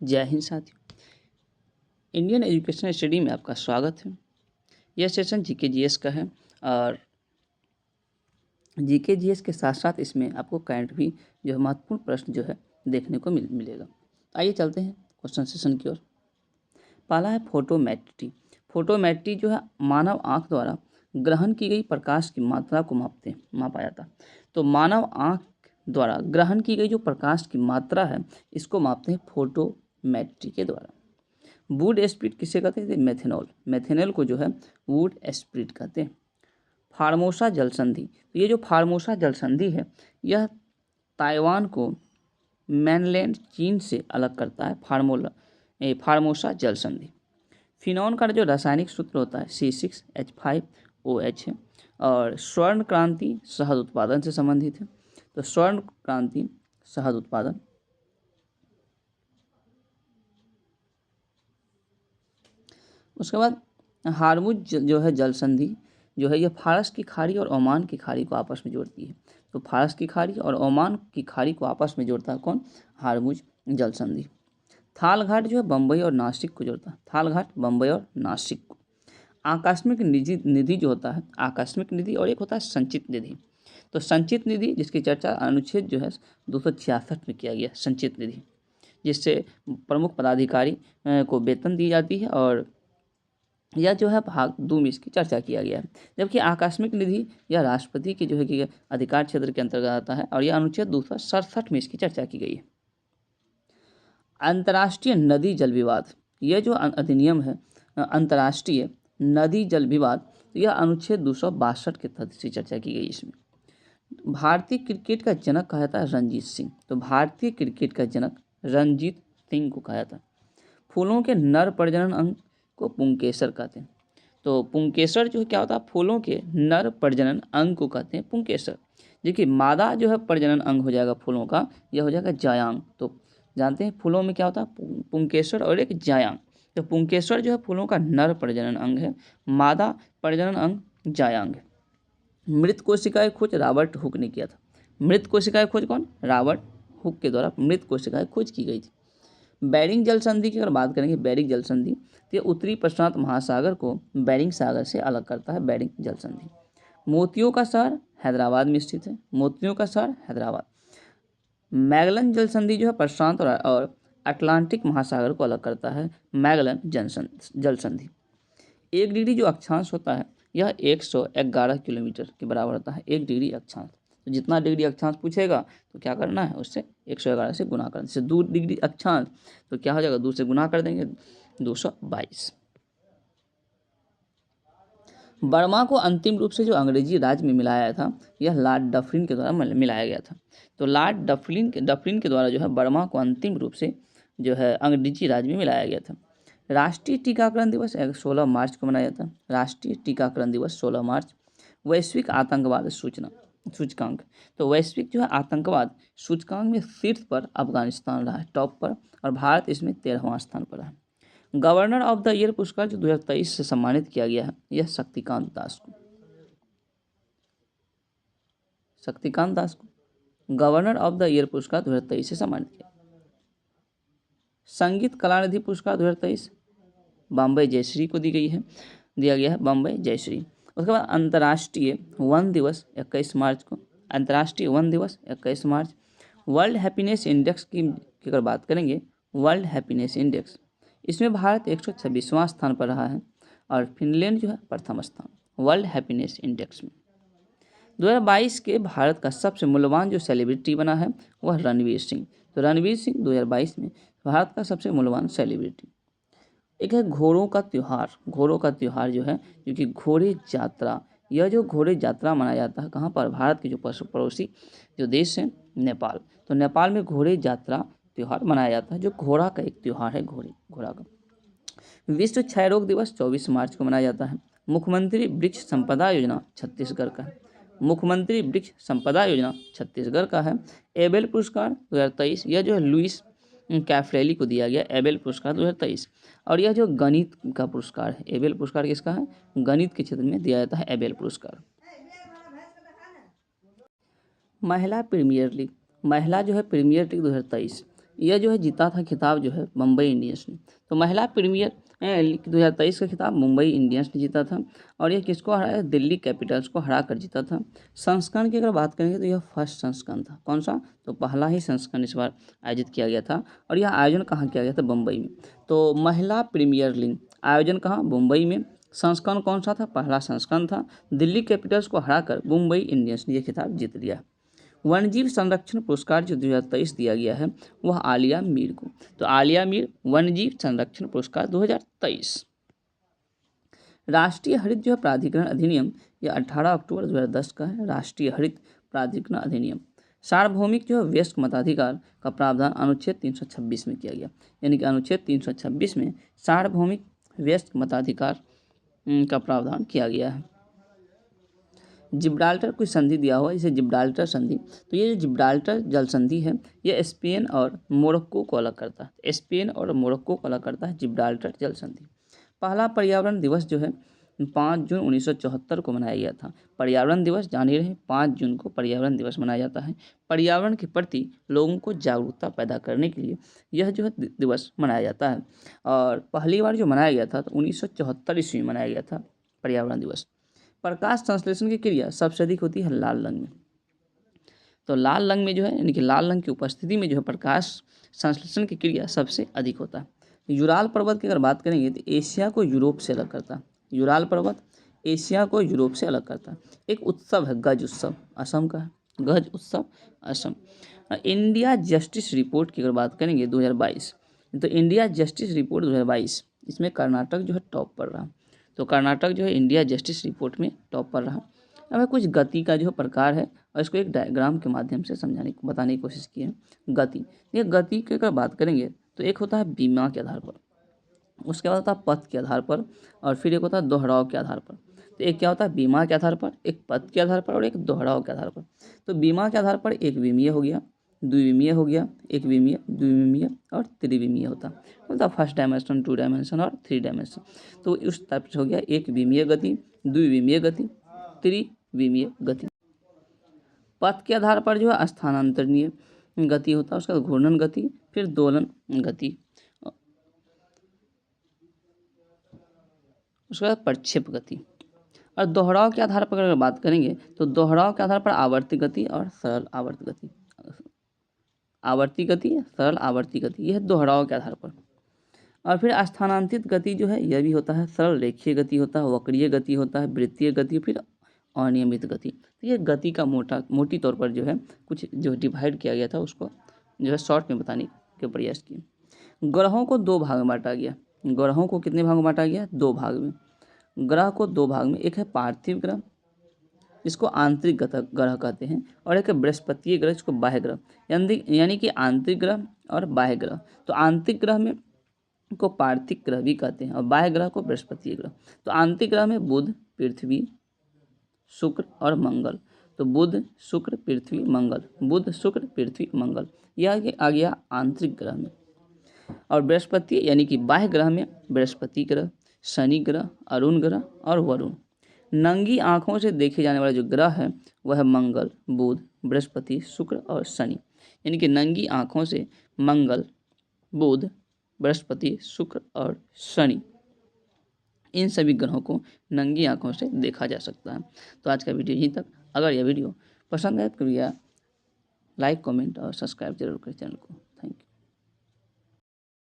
जय हिंद साथियों, Indian education study में आपका स्वागत है। यह सेशन जीके जीएस का है और जीके जीएस के साथ साथ इसमें आपको करंट भी जो है महत्वपूर्ण प्रश्न जो है देखने को मिलेगा। आइए चलते हैं क्वेश्चन सेशन की ओर। पहला है फोटोमेट्री। फोटोमेट्री जो है मानव आँख द्वारा ग्रहण की गई प्रकाश की मात्रा को मापा जाता है। तो मानव आँख द्वारा ग्रहण की गई जो प्रकाश की मात्रा है इसको मापते हैं फोटोमेट्री के द्वारा। वुड स्प्रिट किसे कहते हैं? मेथेनॉल। मेथेनॉल को जो है वुड स्प्रिट कहते हैं। फार्मोसा जल संधि, तो ये जो फार्मोसा जल संधि है यह ताइवान को मेनलैंड चीन से अलग करता है। फार्मोसा जल संधि। फिनॉन का जो रासायनिक सूत्र होता है C6H5OH है और स्वर्ण क्रांति शहद उत्पादन से संबंधित है। तो स्वर्ण क्रांति शहद उत्पादन। उसके बाद हार्मुज जो है जल संधि जो है यह फारस की खाड़ी और ओमान की खाड़ी को आपस में जोड़ती है। तो फारस की खाड़ी और ओमान की खाड़ी को आपस में जोड़ता है कौन? हार्मुज जल संधि। थाल घाट जो है बम्बई और नासिक को जोड़ता है। थाल घाट बम्बई और नासिक को। आकस्मिक निधि जो होता है, आकस्मिक निधि और एक होता है संचित निधि। तो संचित निधि जिसकी चर्चा अनुच्छेद जो है 266 में किया गया, संचित निधि, जिससे प्रमुख पदाधिकारी को वेतन दी जाती है और यह जो है भाग 2 में इसकी चर्चा किया गया है। जबकि आकस्मिक निधि यह राष्ट्रपति के जो है कि अधिकार क्षेत्र के अंतर्गत आता है और यह अनुच्छेद 267 में इसकी चर्चा की गई है। अंतर्राष्ट्रीय नदी जल विवाद, यह जो अधिनियम है अंतर्राष्ट्रीय नदी जल विवाद, यह अनुच्छेद 262 के तहत इसकी चर्चा की गई। इसमें भारतीय क्रिकेट का जनक कहा जाता है रंजीत सिंह। तो भारतीय क्रिकेट का जनक रंजीत सिंह को कहा जाता है। फूलों के नर प्रजनन अंग को पुंकेसर कहते हैं। तो पुंकेसर जो है क्या होता है? फूलों के नर प्रजनन अंग को कहते हैं पुंकेसर। देखिए मादा जो है प्रजनन अंग हो जाएगा फूलों का, यह हो जाएगा जायांग। तो जानते हैं फूलों में क्या होता है? पुंकेसर और एक जायांग। तो पुंकेसर जो है फूलों का नर प्रजनन अंग है, मादा प्रजनन अंग जायांग है। मृत कोशिकाएं खोज रॉबर्ट हुक ने किया था। मृत कोशिकाएं खोज कौन? रॉबर्ट हुक के द्वारा मृत कोशिकाएं खोज की गई थी। बेरिंग जल संधि की अगर बात करेंगे, बेरिंग जल संधि, तो उत्तरी प्रशांत महासागर को बेरिंग सागर से अलग करता है बेरिंग जल संधि। मोतियों का शहर हैदराबाद में स्थित है। मोतियों का शहर हैदराबाद। मैगलन जल संधि जो है प्रशांत और अटलांटिक महासागर को अलग करता है मैगलन जल संधि। 1 डिग्री जो अक्षांश होता है यह 111 किलोमीटर के बराबर होता है। 1 डिग्री अक्षांश, तो जितना डिग्री अक्षांश पूछेगा तो क्या करना है? उससे 111 से गुना करना। जैसे 2 डिग्री अक्षांश तो क्या हो जाएगा? 2 से गुना कर देंगे, 222। बर्मा को अंतिम रूप से जो अंग्रेजी राज में मिलाया था यह लॉर्ड डफरिन के द्वारा मिलाया गया था। तो लॉर्ड डफरिन के द्वारा जो है बर्मा को अंतिम रूप से जो है अंग्रेजी राज में मिलाया गया था। राष्ट्रीय टीकाकरण दिवस 16 मार्च को मनाया जाता है। राष्ट्रीय टीकाकरण दिवस 16 मार्च। वैश्विक आतंकवाद सूचकांक, तो वैश्विक जो है आतंकवाद सूचकांक में शीर्ष पर अफगानिस्तान रहा है, टॉप पर, और भारत इसमें 13वां स्थान पर है। गवर्नर ऑफ द ईयर पुरस्कार जो 2023 से सम्मानित किया गया है यह शक्तिकांत दास को। शक्तिकांत दास को गवर्नर ऑफ द ईयर पुरस्कार 2023 से सम्मानित किया। संगीत कलानिधि पुरस्कार 2023 बॉम्बे जयश्री को दिया गया है बॉम्बे जयश्री। उसके बाद अंतर्राष्ट्रीय वन दिवस 21 मार्च को। अंतर्राष्ट्रीय वन दिवस 21 मार्च। वर्ल्ड हैप्पीनेस इंडेक्स की अगर बात करेंगे, वर्ल्ड हैप्पीनेस इंडेक्स, इसमें भारत 126वां स्थान पर रहा है और फिनलैंड जो है प्रथम स्थान वर्ल्ड हैप्पीनेस इंडेक्स में। 2022 के भारत का सबसे मूल्यवान जो सेलिब्रिटी बना है वह रणवीर सिंह। तो रणवीर सिंह 2022 में भारत का सबसे मूल्यवान सेलिब्रिटी। एक है घोड़ों का त्यौहार। घोड़ों का त्यौहार जो है, क्योंकि घोड़े यात्रा, यह जो घोड़े यात्रा मनाया जाता है कहाँ पर? भारत के जो पड़ोसी जो देश है नेपाल। तो नेपाल में घोड़े यात्रा त्यौहार मनाया जाता है जो घोड़ा का एक त्यौहार है, घोड़ा का। विश्व क्षय रोग दिवस 24 मार्च को मनाया जाता है। मुख्यमंत्री वृक्ष संपदा योजना छत्तीसगढ़ का है। मुख्यमंत्री वृक्ष संपदा योजना छत्तीसगढ़ का है। एबेल पुरस्कार 2023, यह जो है लुइस कैफ्रेली को दिया गया एबेल पुरस्कार 2023। और यह जो गणित का पुरस्कार है, एबेल पुरस्कार किसका है? गणित के क्षेत्र में दिया जाता है एबेल पुरस्कार। महिला प्रीमियर लीग, महिला जो है प्रीमियर लीग 2023, यह जो है जीता था खिताब जो है मुंबई इंडियंस ने। तो महिला प्रीमियर लीग 2023 का खिताब मुंबई इंडियंस ने जीता था और यह किसको हराया, दिल्ली कैपिटल्स को हरा कर जीता था। संस्करण की अगर बात करेंगे तो यह फर्स्ट संस्करण था। कौन सा, तो पहला ही संस्करण इस बार आयोजित किया गया था और यह आयोजन कहाँ किया गया था, मुंबई में। तो महिला प्रीमियर लीग आयोजन कहाँ, मुंबई में। संस्करण कौन सा था, पहला संस्करण था। दिल्ली कैपिटल्स को हराकर मुंबई इंडियंस ने यह खिताब जीत लिया। वन्यजीव संरक्षण पुरस्कार जो 2023 दिया गया है वह आलिया मीर को। तो आलिया मीर वन्यजीव संरक्षण पुरस्कार 2023। राष्ट्रीय हरित जो है प्राधिकरण अधिनियम यह 18 अक्टूबर 2010 का है। राष्ट्रीय हरित प्राधिकरण अधिनियम। सार्वभौमिक जो है वयस्क मताधिकार का प्रावधान अनुच्छेद 326 में किया गया, यानी कि अनुच्छेद 326 में सार्वभौमिक वयस्क मताधिकार का प्रावधान किया गया है। जिब्राल्टर कोई संधि दिया हुआ, इसे जिब्राल्टर संधि। तो ये जो जिब्राल्टर जल संधि है ये स्पेन और मोरक्को को अलग करता है। स्पेन और मोरक्को को अलग करता है जिब्राल्टर जल संधि। पहला पर्यावरण दिवस जो है 5 जून 1974 को मनाया गया था। पर्यावरण दिवस जान ही रहे, 5 जून को पर्यावरण दिवस मनाया जाता है। पर्यावरण के प्रति लोगों को जागरूकता पैदा करने के लिए यह जो है दिवस मनाया जाता है। और पहली बार जो मनाया गया था तो 1974 ईस्वी में मनाया गया था पर्यावरण दिवस। प्रकाश संश्लेषण की क्रिया सबसे अधिक होती है लाल रंग में। तो लाल रंग में जो है, यानी कि लाल रंग की उपस्थिति में जो है प्रकाश संश्लेषण की क्रिया सबसे अधिक होता है। यूराल पर्वत की अगर बात करेंगे तो एशिया को यूरोप से अलग करता है। यूराल पर्वत एशिया को यूरोप से अलग करता है। एक उत्सव है गज उत्सव, असम का है, गज उत्सव असम। इंडिया जस्टिस रिपोर्ट की अगर बात करेंगे 2022, तो इंडिया जस्टिस रिपोर्ट 2022 इसमें कर्नाटक जो है टॉप पर रहा। तो कर्नाटक जो है इंडिया जस्टिस रिपोर्ट में टॉप पर रहा। अब कुछ गति का जो प्रकार है और इसको एक डायग्राम के माध्यम से बताने की कोशिश की है। गति, ये गति की अगर बात करेंगे तो एक होता है बीमा के आधार पर, उसके बाद होता है पथ के आधार पर, और फिर एक होता है दोहराव के आधार पर। तो एक क्या होता है बीमा के आधार पर, एक पथ के आधार पर और एक दोहराव के आधार पर। तो बीमा के आधार पर एक विमीय हो गया, द्विविमीय हो गया, एक विमीय, द्विविमीय और त्रिविमीय होता है। मतलब फर्स्ट डायमेंशन, 2 डायमेंशन और 3 डायमेंशन। तो उस टाइप से हो गया एक विमीय गति, द्विविमीय गति, त्रिविमीय गति। पथ के आधार पर जो है स्थानांतरणीय गति होता है, उसका घूर्णन गति, फिर दोलन गति, उसके बाद प्रक्षेप गति। और दोहराव के आधार पर अगर बात करेंगे तो दोहराव के आधार पर आवर्ती गति और सरल आवर्ती गति, आवर्ती गति, सरल आवर्ती गति, यह दोहराव के आधार पर। और फिर स्थानांतरित गति जो है यह भी होता है, सरल रेखीय गति होता है, वक्रीय गति होता है, वृत्तीय गति, फिर अनियमित गति। तो ये गति का मोटी तौर पर जो है कुछ जो डिवाइड किया गया था उसको जो है शॉर्ट में बताने के प्रयास किए। ग्रहों को 2 भाग में बांटा गया। ग्रहों को कितने भाग में बांटा गया, 2 भाग में। ग्रह को 2 भाग में, एक है पार्थिव ग्रह इसको आंतरिक ग्रह कहते हैं, और एक है बृहस्पतीय ग्रह इसको बाह्य ग्रह, यानी कि आंतरिक ग्रह और बाह्य ग्रह। तो आंतरिक ग्रह में को पार्थिव ग्रह भी कहते हैं और बाह्य ग्रह को बृहस्पतीय ग्रह। तो आंतरिक ग्रह में बुध, पृथ्वी, शुक्र और मंगल। तो बुध, शुक्र, पृथ्वी, मंगल, बुध, शुक्र, पृथ्वी, मंगल, यह आ गया आंतरिक ग्रह में। और बृहस्पति यानी कि बाह्य ग्रह में बृहस्पति ग्रह, शनि ग्रह, अरुण ग्रह और वरुण। नंगी आंखों से देखे जाने वाला जो ग्रह है वह है मंगल, बुध, बृहस्पति, शुक्र और शनि। यानी कि नंगी आंखों से मंगल, बुध, बृहस्पति, शुक्र और शनि, इन सभी ग्रहों को नंगी आंखों से देखा जा सकता है। तो आज का वीडियो यहीं तक। अगर यह वीडियो पसंद आए तो कृपया लाइक, कमेंट और सब्सक्राइब जरूर करें चैनल को।